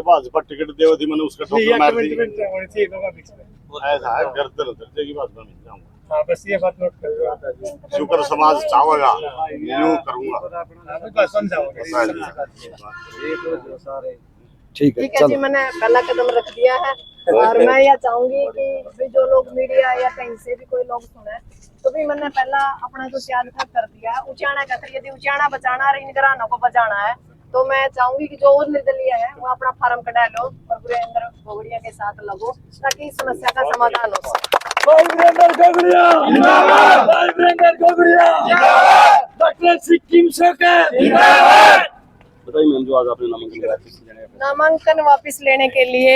Bhajpa ticket देव थी मैंने उसका ठोकर मार दी। ऐसा है गर्दन उतर की भाजपा में जाऊंगा। हाँ बस ये बात नोट कर शुक्र समाज चाहेगा यूं करूंगा। ठीक है जी, मैंने पहला कदम रख दिया है और मैं यह चाहूंगी कि भी जो लोग मीडिया या कहीं से भी कोई लोग सुने तो भी मैंने पहला अपना जो त्याग था कर दिया। उचाना का यदि उचाना बचाना और इन घरानों को बचाना है तो मैं चाहूंगी कि जो और निर्दलीय है वो अपना फार्म कटा लो और वीरेंद्र गोगड़िया के साथ लगो ताकि इस समस्या का समाधान हो सके। डॉक्टर सिक्किम बताइए मैम, जो आज आपने नामांकन वापस लेने के लिए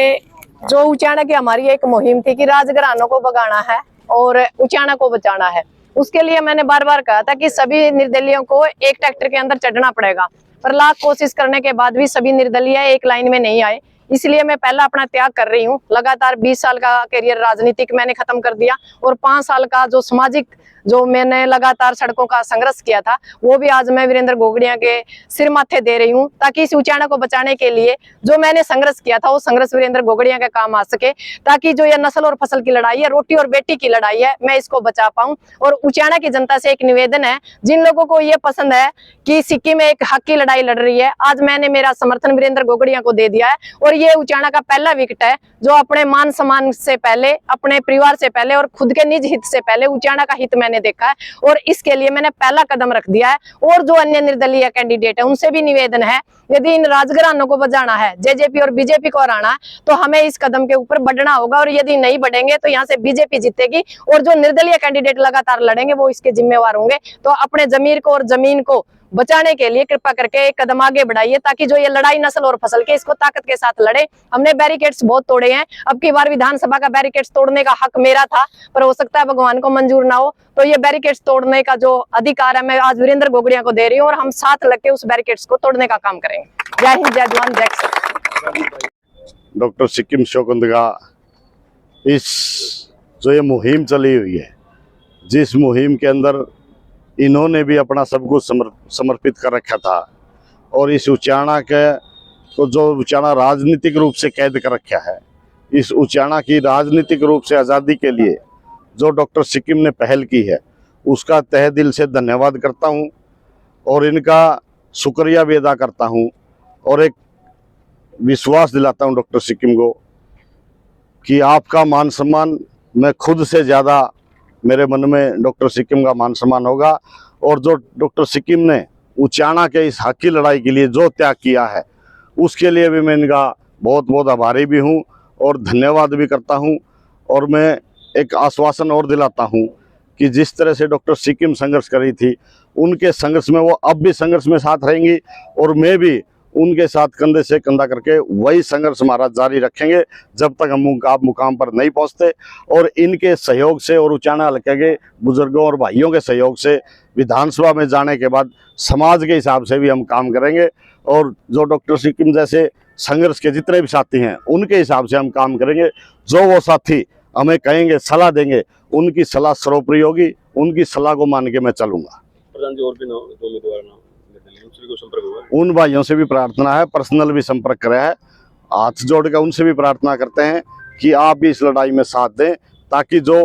जो उचाना की हमारी एक मुहिम थी कि राजघरानों को भगाना है और उचाना को बचाना है, उसके लिए मैंने बार बार कहा था कि सभी निर्दलियों को एक ट्रैक्टर के अंदर चढ़ना पड़ेगा, पर लाख कोशिश करने के बाद भी सभी निर्दलीय एक लाइन में नहीं आए। इसलिए मैं पहला अपना त्याग कर रही हूँ। लगातार 20 साल का करियर राजनीतिक मैंने खत्म कर दिया और 5 साल का जो सामाजिक जो मैंने लगातार सड़कों का संघर्ष किया था वो भी आज मैं वीरेंद्र गोगड़िया के सिर माथे दे रही हूँ ताकि इस उचाना को बचाने के लिए जो मैंने संघर्ष किया था वो संघर्ष वीरेंद्र गोगड़िया के काम आ सके, ताकि जो ये नस्ल और फसल की लड़ाई है, रोटी और बेटी की लड़ाई है, मैं इसको बचा पाऊं। और उचाना की जनता से एक निवेदन है, जिन लोगों को ये पसंद है कि सिक्किम एक हक की लड़ाई लड़ रही है, आज मैंने मेरा समर्थन वीरेंद्र गोगड़िया को दे दिया है और ये उचाना का पहला विकेट है जो अपने मान सम्मान से पहले, अपने परिवार से पहले और खुद के निज हित से पहले उचाना का हित मैंने देखा है और इसके लिए मैंने पहला कदम रख दिया है। और जो अन्य निर्दलीय कैंडिडेट है उनसे भी निवेदन है, यदि इन राजघरानों को बचाना है, जेजेपी और बीजेपी को हराना है तो हमें इस कदम के ऊपर बढ़ना होगा और यदि नहीं बढ़ेंगे तो यहाँ से बीजेपी जीतेगी और जो निर्दलीय कैंडिडेट लगातार लड़ेंगे वो इसके जिम्मेवार होंगे। तो अपने जमीर को और जमीन को बचाने के लिए कृपा करके एक कदम आगे बढ़ाइए ताकि जो ये लड़ाई नस्ल और फसल के इसको ताकत के साथ लड़े। हमने बैरिकेड्स बहुत तोड़े हैं, अब की बार विधानसभा का बैरिकेड्स तोड़ने का हक मेरा था, पर हो सकता है भगवान को मंजूर ना हो, तो ये बैरिकेड्स तोड़ने का जो अधिकार है मैं आज वीरेंद्र गोगड़िया को दे रही हूँ और हम साथ लग के उस बैरिकेड्स को तोड़ने का काम करेंगे। जय हिंद, जय जवान, जय किसान। डॉक्टर सिक्किम शोकंद का इस जो ये मुहिम चली हुई है, जिस मुहिम के अंदर इन्होंने भी अपना सब कुछ समर्पित कर रखा था और इस उचाना के को जो उचाना राजनीतिक रूप से कैद कर रखा है, इस उचाना की राजनीतिक रूप से आज़ादी के लिए जो डॉक्टर सिक्किम ने पहल की है उसका तहे दिल से धन्यवाद करता हूं और इनका शुक्रिया भी अदा करता हूं और एक विश्वास दिलाता हूं डॉक्टर सिक्किम को कि आपका मान सम्मान मैं खुद से ज़्यादा मेरे मन में डॉक्टर सिक्किम का मान सम्मान होगा और जो डॉक्टर सिक्किम ने उचाना के इस हक की लड़ाई के लिए जो त्याग किया है उसके लिए भी मैं इनका बहुत बहुत आभारी भी हूं और धन्यवाद भी करता हूं। और मैं एक आश्वासन और दिलाता हूं कि जिस तरह से डॉक्टर सिक्किम संघर्ष करी थी उनके संघर्ष में वो अब भी संघर्ष में साथ रहेंगी और मैं भी उनके साथ कंधे से कंधा करके वही संघर्ष हमारा जारी रखेंगे जब तक हम मुकाम पर नहीं पहुंचते। और इनके सहयोग से और उचाना हल्के के बुजुर्गों और भाइयों के सहयोग से विधानसभा में जाने के बाद समाज के हिसाब से भी हम काम करेंगे और जो डॉक्टर सिक्किम जैसे संघर्ष के जितने भी साथी हैं उनके हिसाब से हम काम करेंगे। जो वो साथी हमें कहेंगे, सलाह देंगे, उनकी सलाह सर्वोपरि होगी, उनकी सलाह को मान के मैं चलूँगा। प्रधान जी, और भी उम्मीदवार उन भाइयों से भी प्रार्थना है, पर्सनल भी संपर्क करा है, हाथ जोड़ कर उनसे भी प्रार्थना करते हैं कि आप भी इस लड़ाई में साथ दें ताकि जो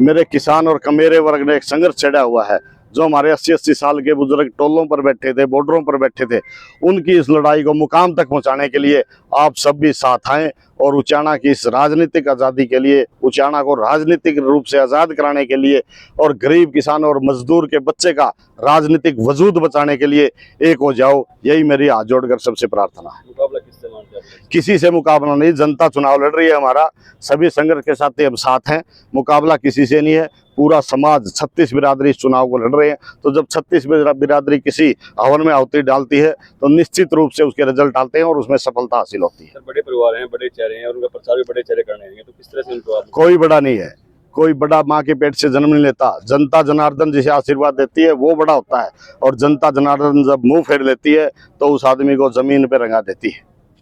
मेरे किसान और कमेरे वर्ग ने एक संघर्ष छेड़ा हुआ है, जो हमारे 80-80 साल के बुजुर्ग टोलों पर बैठे थे, बॉर्डरों पर बैठे थे, उनकी इस लड़ाई को मुकाम तक पहुंचाने के लिए आप सब भी साथ आएं और उचाना की इस राजनीतिक आज़ादी के लिए, उचाना को राजनीतिक रूप से आज़ाद कराने के लिए और गरीब किसान और मजदूर के बच्चे का राजनीतिक वजूद बचाने के लिए एक हो जाओ, यही मेरी हाथ जोड़कर सबसे प्रार्थना है। मुकाबला किससे मानते हैं? किसी से मुकाबला नहीं, जनता चुनाव लड़ रही है, हमारा सभी संघर्ष के साथ हम साथ हैं, मुकाबला किसी से नहीं है। पूरा समाज 36 बिरादरी इस चुनाव को लड़ रहे हैं, तो जब 36 बिरादरी किसी हवन में आहुति डालती है तो निश्चित रूप से उसके रिजल्ट आते हैं और उसमें सफलता हासिल होती है। बड़े परिवार हैं, बड़े चेहरे हैं और उनका प्रचार भी बड़े चेहरे करने हैं, तो किस तरह से उनको? कोई बड़ा नहीं है, कोई बड़ा माँ के पेट से जन्म नहीं लेता। जनता जनार्दन जिसे आशीर्वाद देती है वो बड़ा होता है और जनता जनार्दन जब मुंह फेर लेती है तो उस आदमी को जमीन पे रंगा देती है।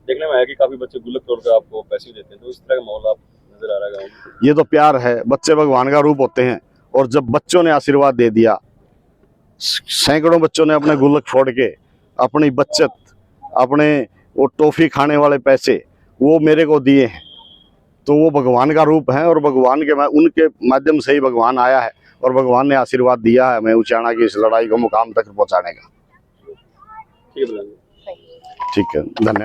देखने में आया कि काफी बच्चे गुल्लक तोड़कर आपको पैसे देते हैं, तो इस तरह का माहौल आप नजर आ रहा है? ये तो प्यार है, बच्चे भगवान का रूप होते हैं और जब बच्चों ने आशीर्वाद दे दिया, सैकड़ों बच्चों ने अपने गुल्लक फोड़ के अपनी बचत, अपने वो टॉफी खाने वाले पैसे वो मेरे को दिए हैं, तो वो भगवान का रूप है। और भगवान के उनके माध्यम से ही भगवान आया है और भगवान ने आशीर्वाद दिया है हमें उचाना की इस लड़ाई को मुकाम तक पहुंचाने का। ठीक है। ठीक है, धन्यवाद।